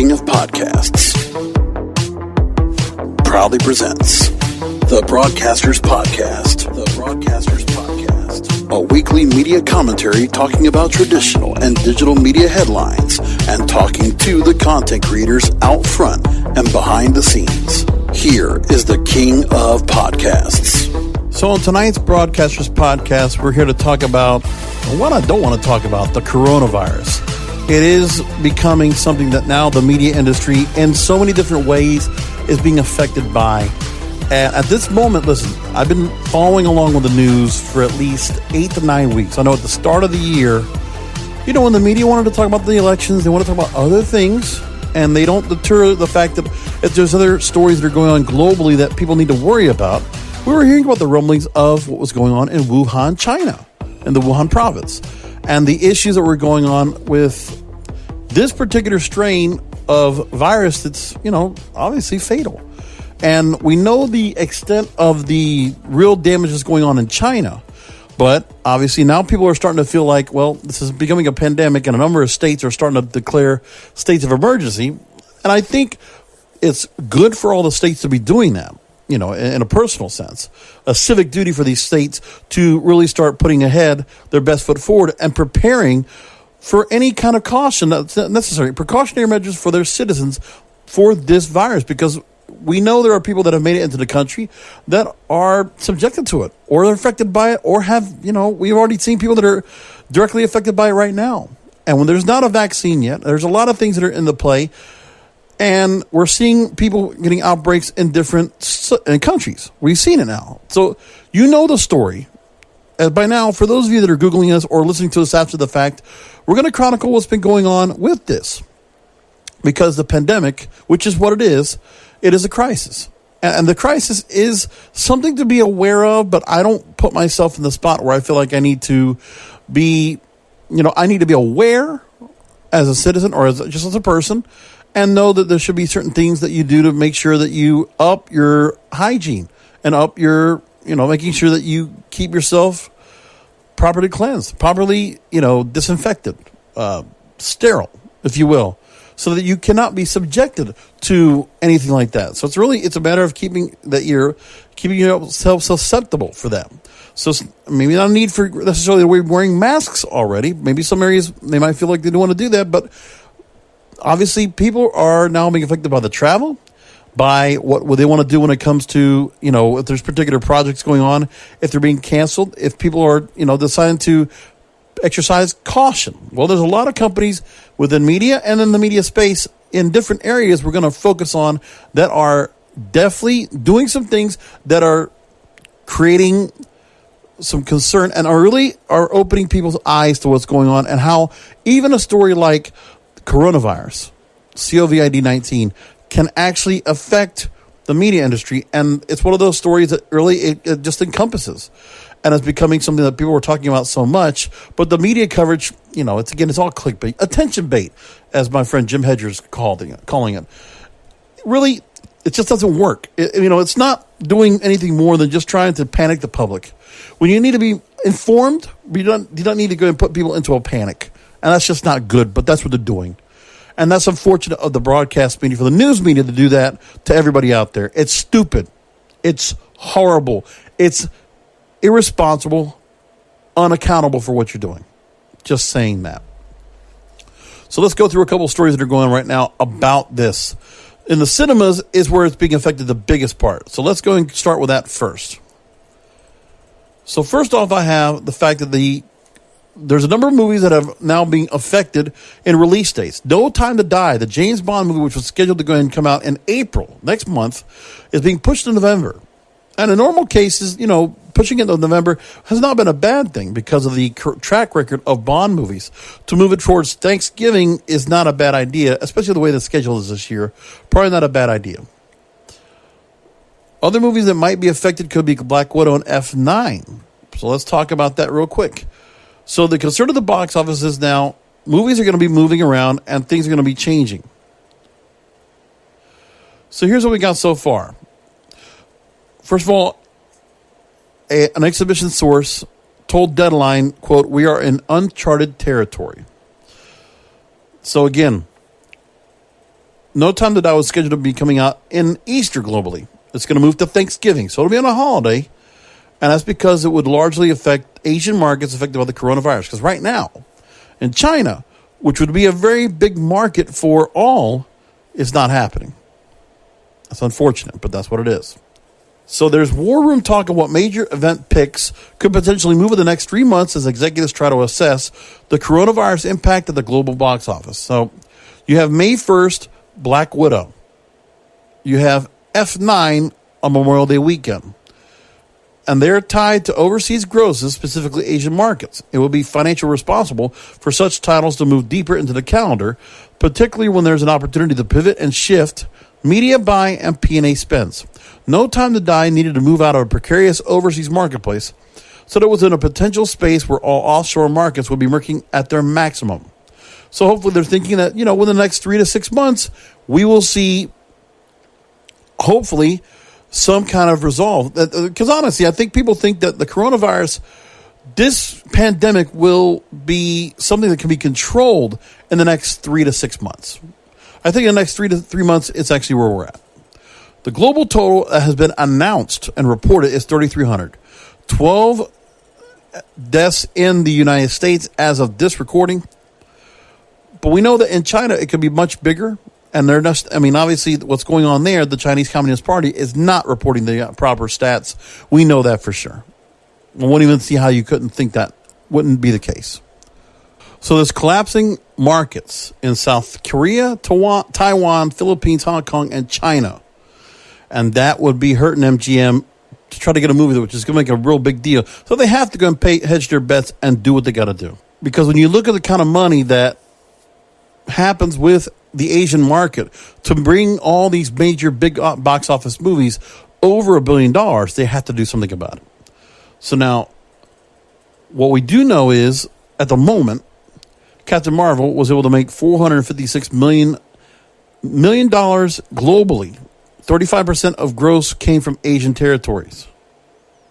king of podcasts, proudly presents The Broadcasters Podcast. The Broadcasters Podcast. A weekly media commentary talking about traditional and digital media headlines and talking to the content creators out front and behind the scenes. Here is the king of podcasts. So on tonight's Broadcasters Podcast, we're here to talk about what I don't want to talk about, the coronavirus. It is becoming something that now the media industry in so many different ways is being affected by. And at this moment, listen, I've been following along with the news for at least 8 to 9 weeks. I know at the start of the year, you know, when the media wanted to talk about the elections, they want to talk about other things, and they don't deter the fact that if there's other stories that are going on globally that people need to worry about. We were hearing about the rumblings of what was going on in Wuhan, China, in the Wuhan province, and the issues that were going on with this particular strain of virus that's, you know, obviously fatal. And we know the extent of the real damage that's going on in China. But obviously now people are starting to feel like, well, this is becoming a pandemic, and a number of states are starting to declare states of emergency. And I think it's good for all the states to be doing that, you know, in a personal sense, a civic duty for these states to really start putting ahead their best foot forward and preparing for any kind of caution that's necessary, precautionary measures for their citizens for this virus, because we know there are people that have made it into the country that are subjected to it or are affected by it or have, you know, we've already seen people that are directly affected by it right now. And when there's not a vaccine yet, there's a lot of things that are in the play. And we're seeing people getting outbreaks in different countries. We've seen it now. So you know the story. By now, for those of you that are Googling us or listening to us after the fact, we're going to chronicle what's been going on with this. Because the pandemic, which is what it is a crisis. And the crisis is something to be aware of, but I don't put myself in the spot where I feel like I need to be, you know, I need to be aware as a citizen or just as a person, and know that there should be certain things that you do to make sure that you up your hygiene and up your, you know, making sure that you keep yourself properly cleansed, properly, you know, disinfected, sterile, if you will, so that you cannot be subjected to anything like that. So it's a matter of keeping yourself susceptible for that. So maybe not a need for necessarily wearing masks already. Maybe some areas they might feel like they don't want to do that, but obviously people are now being affected by the travel, by what they want to do when it comes to, you know, if there's particular projects going on, if they're being canceled, if people are, you know, deciding to exercise caution. Well, there's a lot of companies within media and in the media space in different areas we're going to focus on that are definitely doing some things that are creating some concern and are opening people's eyes to what's going on, and how even a story like coronavirus, COVID-19, can actually affect the media industry. And it's one of those stories that really it just encompasses, and it's becoming something that people are talking about so much. But the media coverage, you know, it's all clickbait, attention bait, as my friend Jim Hedger's calling it. Really, it just doesn't work. It's not doing anything more than just trying to panic the public. When you need to be informed, you don't need to go and put people into a panic. And that's just not good, but that's what they're doing. And that's unfortunate of the broadcast media, for the news media to do that to everybody out there. It's stupid. It's horrible. It's irresponsible, unaccountable for what you're doing. Just saying that. So let's go through a couple of stories that are going on right now about this. In the cinemas is where it's being affected the biggest part. So let's go and start with that first. So first off, I have the fact that there's a number of movies that have now being affected in release dates. No Time to Die, the James Bond movie, which was scheduled to go ahead and come out in April next month, is being pushed to November. And in normal cases, you know, pushing it to November has not been a bad thing because of the track record of Bond movies. To move it towards Thanksgiving is not a bad idea, especially the way the schedule is this year. Probably not a bad idea. Other movies that might be affected could be Black Widow and F9. So let's talk about that real quick. So the concern of the box office is now movies are going to be moving around and things are going to be changing. So here's what we got so far. First of all, an exhibition source told Deadline, quote, "We are in uncharted territory." So again, No Time to Die was scheduled to be coming out in Easter globally. It's going to move to Thanksgiving, so it'll be on a holiday, and that's because it would largely affect Asian markets affected by the coronavirus. Because right now, in China, which would be a very big market for all, is not happening. That's unfortunate, but that's what it is. So there's war room talk of what major event picks could potentially move in the next 3 months as executives try to assess the coronavirus impact of the global box office. So you have May 1st, Black Widow. You have F9 on Memorial Day weekend. And they're tied to overseas grosses, specifically Asian markets. It will be financially responsible for such titles to move deeper into the calendar, particularly when there's an opportunity to pivot and shift media buy and P&A spends. No Time to Die needed to move out of a precarious overseas marketplace, so that it was in a potential space where all offshore markets would be working at their maximum. So hopefully they're thinking that, within the next 3 to 6 months, we will see, hopefully, some kind of resolve. Because honestly, I think people think that the coronavirus, this pandemic will be something that can be controlled in the next 3 to 6 months. I think in the next 3 months, it's actually where we're at. The global total that has been announced and reported is 3,300. 12 deaths in the United States as of this recording. But we know that in China, it could be much bigger. And they're just, obviously what's going on there, the Chinese Communist Party is not reporting the proper stats. We know that for sure. I won't even see how you couldn't think that wouldn't be the case. So there's collapsing markets in South Korea, Taiwan, Philippines, Hong Kong, and China. And that would be hurting MGM to try to get a movie, which is going to make a real big deal. So they have to go and hedge their bets and do what they got to do. Because when you look at the kind of money that happens with the Asian market to bring all these major big box office movies over $1 billion, they have to do something about it. So now, what we do know is, at the moment, Captain Marvel was able to make $456 million globally. 35% of gross came from Asian territories.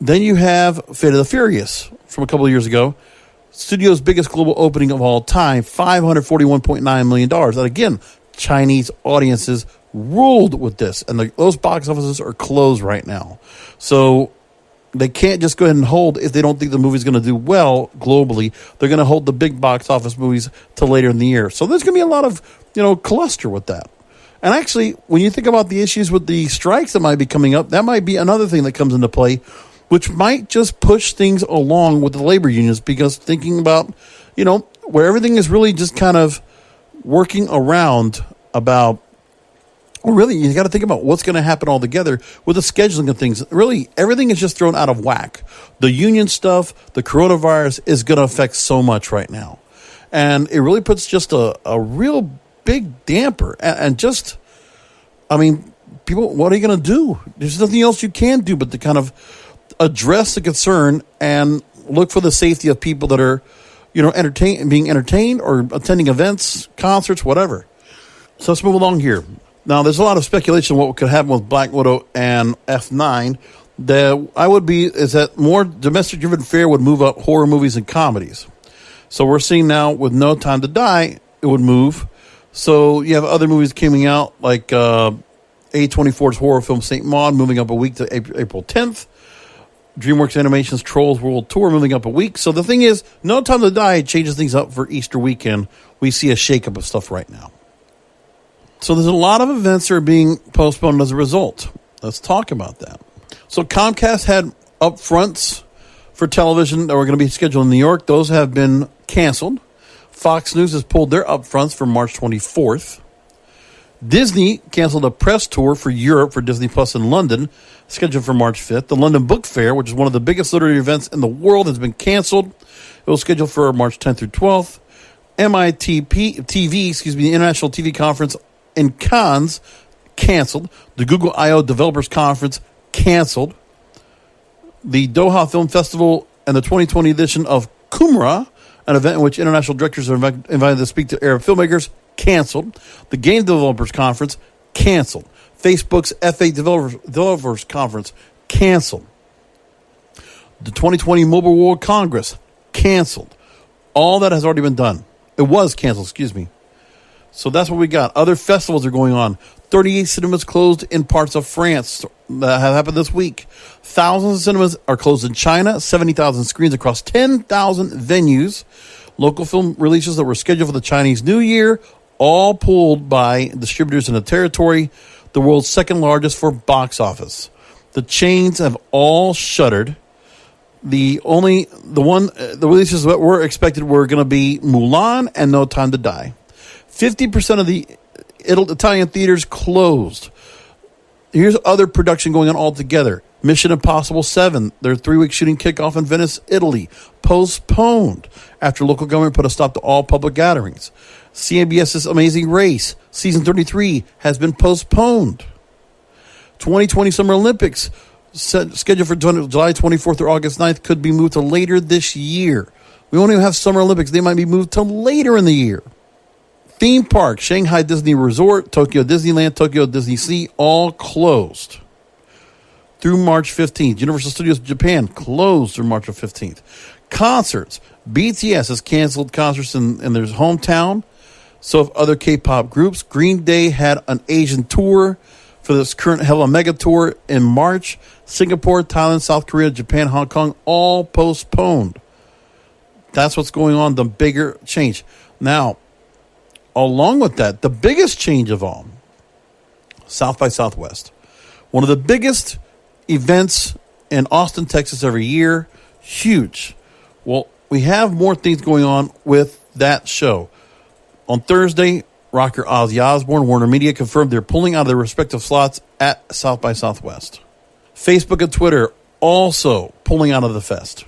Then you have Fate of the Furious from a couple of years ago. Studio's biggest global opening of all time, $541.9 million. And again, Chinese audiences ruled with this. And those box offices are closed right now. So they can't just go ahead and hold if they don't think the movie's going to do well globally. They're going to hold the big box office movies till later in the year. So there's going to be a lot of, cluster with that. And actually, when you think about the issues with the strikes that might be coming up, that might be another thing that comes into play, which might just push things along with the labor unions, because thinking about, where everything is really just kind of working around about, really, you got to think about what's going to happen all together with the scheduling of things. Really, everything is just thrown out of whack. The union stuff, the coronavirus is going to affect so much right now. And it really puts just a real big damper. And just, people, what are you going to do? There's nothing else you can do but to kind of address the concern and look for the safety of people that are, being entertained or attending events, concerts, whatever. So let's move along here. Now, there's a lot of speculation what could happen with Black Widow and F9. Is that more domestic-driven fare would move up horror movies and comedies. So we're seeing now with No Time to Die, it would move. So you have other movies coming out like A24's horror film Saint Maud moving up a week to April 10th. DreamWorks Animation's Trolls World Tour moving up a week. So the thing is, No Time to Die changes things up for Easter weekend. We see a shakeup of stuff right now. So there's a lot of events that are being postponed as a result. Let's talk about that. So Comcast had upfronts for television that were going to be scheduled in New York. Those have been canceled. Fox News has pulled their upfronts for March 24th. Disney canceled a press tour for Europe for Disney Plus in London, scheduled for March 5th. The London Book Fair, which is one of the biggest literary events in the world, has been canceled. It was scheduled for March 10th through 12th. the International TV Conference in Cannes, canceled. The Google I/O Developers Conference, canceled. The Doha Film Festival and the 2020 edition of Cumra, an event in which international directors are invited to speak to Arab filmmakers, canceled. The Game Developers Conference, canceled. Facebook's F8 Developers Conference, canceled. The 2020 Mobile World Congress, canceled. All that has already been done. It was canceled, excuse me. So that's what we got. Other festivals are going on. 38 cinemas closed in parts of France. That happened this week. Thousands of cinemas are closed in China. 70,000 screens across 10,000 venues. Local film releases that were scheduled for the Chinese New Year, all pulled by distributors in the territory, the world's second largest for box office. The chains have all shuttered. The releases that were expected were going to be Mulan and No Time to Die. 50% of the Italian theaters closed. Here's other production going on altogether. Mission Impossible 7, their 3-week shooting kickoff in Venice, Italy, postponed after local government put a stop to all public gatherings. CBS's Amazing Race, season 33, has been postponed. 2020 Summer Olympics, scheduled for July 24th or August 9th, could be moved to later this year. We won't even have Summer Olympics. They might be moved to later in the year. Theme parks, Shanghai Disney Resort, Tokyo Disneyland, Tokyo Disney Sea, all closed through March 15th. Universal Studios Japan closed through March 15th. Concerts, BTS has canceled concerts in their hometown. So have other K-pop groups. Green Day had an Asian tour for this current Hella Mega Tour in March. Singapore, Thailand, South Korea, Japan, Hong Kong, all postponed. That's what's going on, the bigger change. Now, along with that, the biggest change of all, South by Southwest. One of the biggest events in Austin, Texas every year. Huge. Well, we have more things going on with that show. On Thursday, rocker Ozzy Osbourne, Warner Media confirmed they're pulling out of their respective slots at South by Southwest. Facebook and Twitter also pulling out of the fest.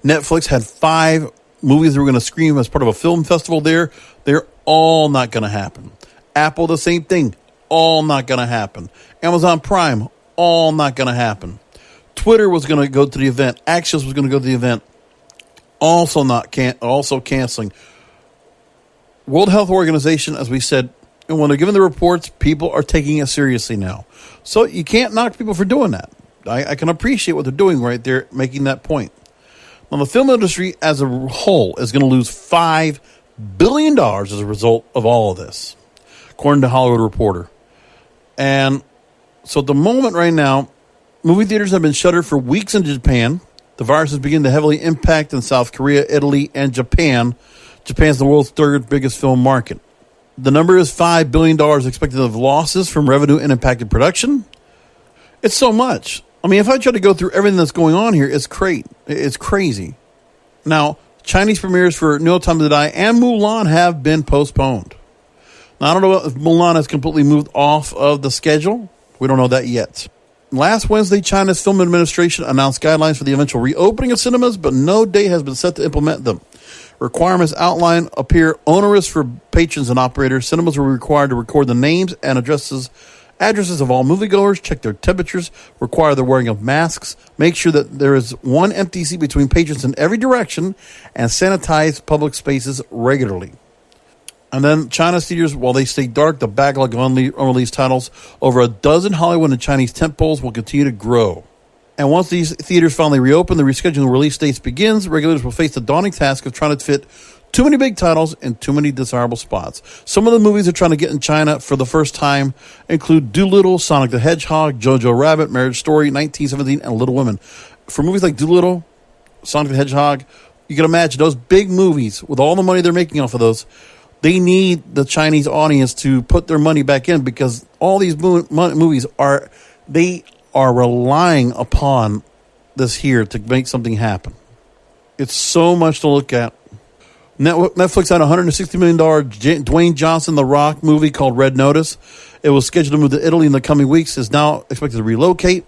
Netflix had 5 movies that were going to screen as part of a film festival there. They're all not going to happen. Apple, the same thing. All not going to happen. Amazon Prime, all not going to happen. Twitter was going to go to the event. Axios was going to go to the event. Also canceling. World Health Organization, as we said, and when they're giving the reports, people are taking it seriously now. So you can't knock people for doing that. I can appreciate what they're doing right there, making that point. Now, the film industry as a whole is going to lose $5 billion as a result of all of this, according to Hollywood Reporter. And so at the moment right now, movie theaters have been shuttered for weeks in Japan. The virus is beginning to heavily impact in South Korea, Italy, and Japan. Japan's the world's 3rd biggest film market. The number is $5 billion expected of losses from revenue and impacted production. It's so much. I mean, if I try to go through everything that's going on here, it's crazy. Now, Chinese premieres for No Time to Die and Mulan have been postponed. Now, I don't know if Mulan has completely moved off of the schedule. We don't know that yet. Last Wednesday, China's Film Administration announced guidelines for the eventual reopening of cinemas, but no date has been set to implement them. Requirements outlined appear onerous for patrons and operators. Cinemas will be required to record the names and addresses of all moviegoers, check their temperatures, require the wearing of masks, make sure that there is one empty seat between patrons in every direction, and sanitize public spaces regularly. And then China's theaters, while they stay dark, the backlog of unreleased titles, over a dozen Hollywood and Chinese tentpoles will continue to grow. And once these theaters finally reopen, the rescheduling release dates begins. Regulators will face the daunting task of trying to fit too many big titles in too many desirable spots. Some of the movies they're trying to get in China for the first time include Dolittle, Sonic the Hedgehog, Jojo Rabbit, Marriage Story, 1917, and Little Women. For movies like Dolittle, Sonic the Hedgehog, you can imagine those big movies, with all the money they're making off of those, they need the Chinese audience to put their money back in, because all these movies are relying upon this here to make something happen. It's so much to look at. Netflix had a $160 million Dwayne Johnson The Rock movie called Red Notice. It was scheduled to move to Italy in the coming weeks. Is now expected to relocate.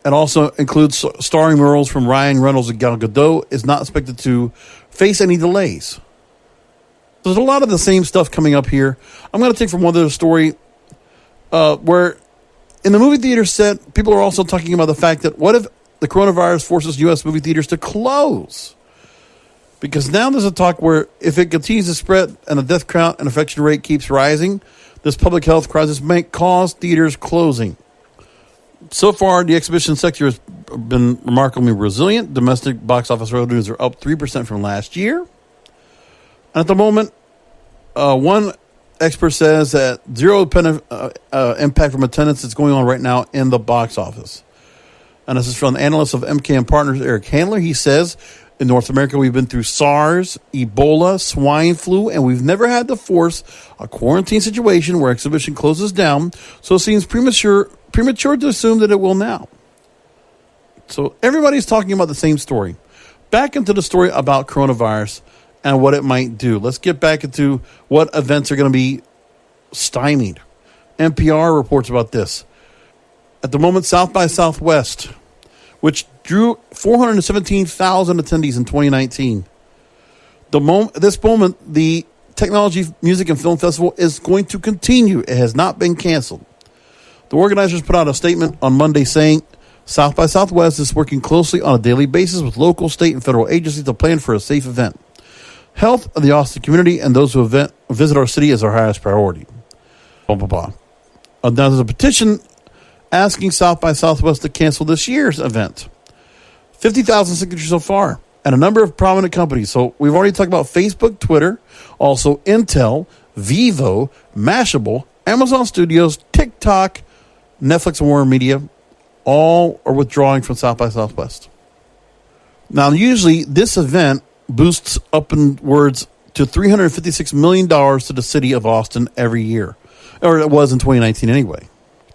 It also includes starring roles from Ryan Reynolds and Gal Gadot. Is not expected to face any delays. There's a lot of the same stuff coming up here. I'm going to take from one other story where in the movie theater set, people are also talking about the fact that what if the coronavirus forces U.S. movie theaters to close? Because now there's a talk where if it continues to spread and the death count and infection rate keeps rising, this public health crisis may cause theaters closing. So far, the exhibition sector has been remarkably resilient. Domestic box office revenues are up 3% from last year. And at the moment, One expert says that zero impact from attendance is going on right now in the box office. And this is from the analyst of MKM Partners, Eric Handler. He says, in North America, we've been through SARS, Ebola, swine flu, and we've never had to force a quarantine situation where exhibition closes down. So it seems premature to assume that it will now. So everybody's talking about the same story. Back into the story about coronavirus and what it might do. Let's get back into what events are going to be stymied. NPR reports about this. At the moment, South by Southwest, which drew 417,000 attendees in 2019. This moment, the Technology, Music, and Film Festival is going to continue. It has not been canceled. The organizers put out a statement on Monday saying, South by Southwest is working closely on a daily basis with local, state, and federal agencies to plan for a safe event. Health of the Austin community and those who visit our city is our highest priority. Blah, blah, blah. Now, there's a petition asking South by Southwest to cancel this year's event. 50,000 signatures so far, and a number of prominent companies. So we've already talked about Facebook, Twitter, also Intel, Vivo, Mashable, Amazon Studios, TikTok, Netflix, and Warner Media. All are withdrawing from South by Southwest. Now, usually this event boosts upwards to $356 million to the city of Austin every year. Or it was in 2019 anyway.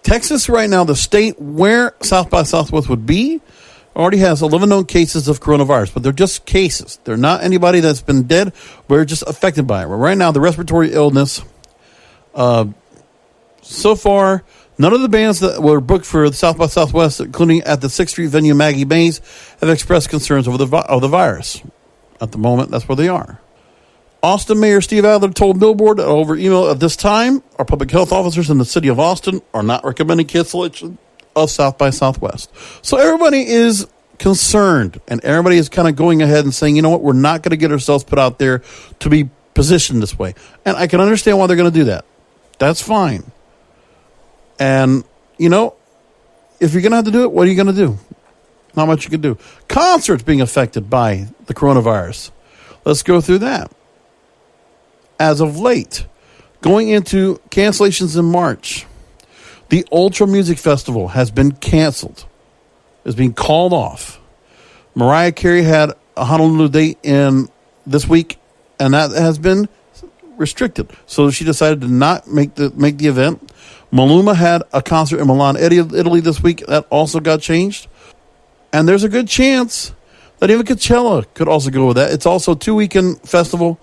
Texas right now, the state where South by Southwest would be, already has 11 known cases of coronavirus, but they're just cases. They're not anybody that's been dead. We're just affected by it. Right now, the respiratory illness, so far, none of the bands that were booked for South by Southwest, including at the 6th Street venue Maggie Mays, have expressed concerns over the virus. At the moment, that's where they are. Austin Mayor Steve Adler told Billboard over email at this time, our public health officers in the city of Austin are not recommending cancellation of South by Southwest. So everybody is concerned, and everybody is kind of going ahead and saying, you know what, we're not going to get ourselves put out there to be positioned this way. And I can understand why they're going to do that. That's fine. And, you know, if you're going to have to do it, what are you going to do? Not much you can do. Concerts being affected by the coronavirus. Let's go through that. As of late, going into cancellations in March, the Ultra Music Festival has been canceled. It's being called off. Mariah Carey had a Honolulu date in this week, and that has been restricted. So she decided to not make the event. Maluma had a concert in Milan, Italy this week. That also got changed. And there's a good chance that even Coachella could also go with that. It's also a 2-weekend festival,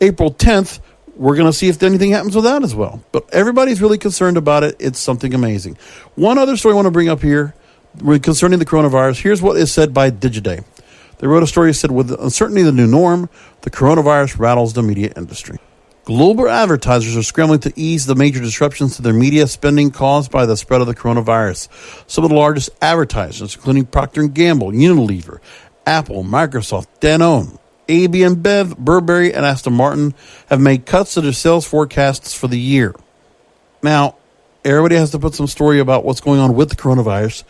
April 10th. We're going to see if anything happens with that as well. But everybody's really concerned about it. It's something amazing. One other story I want to bring up here concerning the coronavirus. Here's what is said by Digiday. They wrote a story that said, with uncertainty of the new norm, the coronavirus rattles the media industry. Global advertisers are scrambling to ease the major disruptions to their media spending caused by the spread of the coronavirus. Some of the largest advertisers, including Procter & Gamble, Unilever, Apple, Microsoft, Danone, AB InBev, Burberry, and Aston Martin, have made cuts to their sales forecasts for the year. Now, everybody has to put some story about what's going on with the coronavirus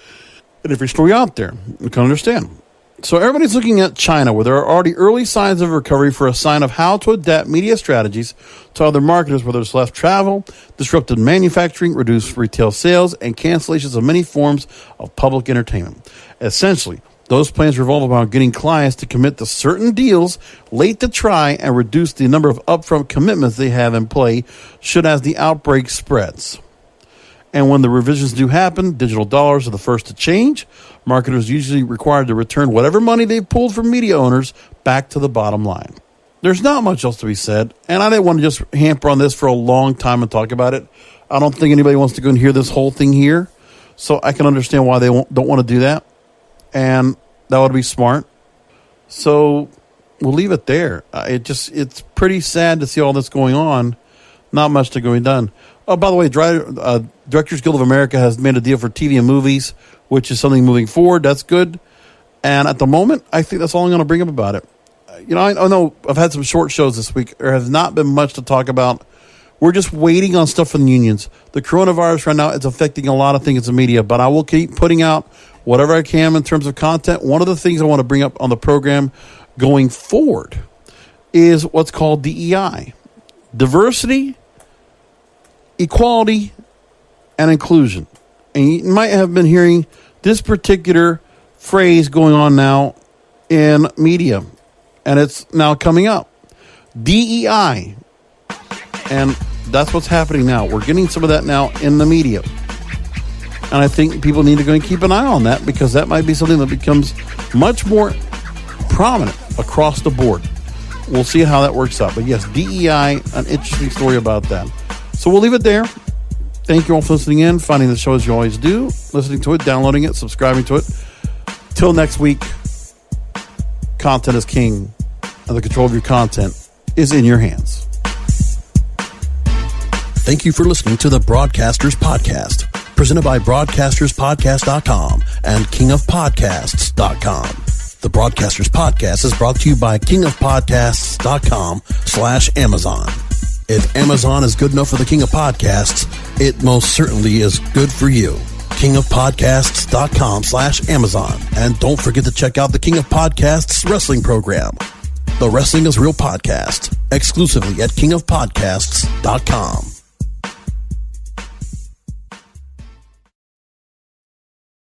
and every story out there. You can understand. So everybody's looking at China, where there are already early signs of recovery for a sign of how to adapt media strategies to other marketers, where there's less travel, disrupted manufacturing, reduced retail sales, and cancellations of many forms of public entertainment. Essentially, those plans revolve around getting clients to commit to certain deals late to try and reduce the number of upfront commitments they have in play should as the outbreak spreads. And when the revisions do happen, digital dollars are the first to change. Marketers usually required to return whatever money they've pulled from media owners back to the bottom line. There's not much else to be said, and I didn't want to just hamper on this for a long time and talk about it. I don't think anybody wants to go and hear this whole thing here, so I can understand why they don't want to do that, and that would be smart. So we'll leave it there. It's pretty sad to see all this going on. Not much to go done. Oh, by the way, Directors Guild of America has made a deal for TV and movies, which is something moving forward. That's good. And at the moment, I think that's all I'm going to bring up about it. You know, I know I've had some short shows this week. There has not been much to talk about. We're just waiting on stuff from the unions. The coronavirus right now is affecting a lot of things in the media, but I will keep putting out whatever I can in terms of content. One of the things I want to bring up on the program going forward is what's called DEI. diversity, equality, and inclusion. And you might have been hearing this particular phrase going on now in media, and it's now coming up. DEI. And that's what's happening now. We're getting some of that now in the media. And I think people need to go and keep an eye on that, because that might be something that becomes much more prominent across the board. We'll see how that works out. But yes, DEI, an interesting story about that. So we'll leave it there. Thank you all for listening in, finding the show as you always do, listening to it, downloading it, subscribing to it. Till next week, content is king, and the control of your content is in your hands. Thank you for listening to the Broadcasters Podcast, presented by BroadcastersPodcast.com and KingofPodcasts.com. The Broadcasters Podcast is brought to you by KingofPodcasts.com/Amazon. If Amazon is good enough for the King of Podcasts, it most certainly is good for you. KingofPodcasts.com/Amazon. And don't forget to check out the King of Podcasts wrestling program, the Wrestling is Real podcast, exclusively at KingofPodcasts.com.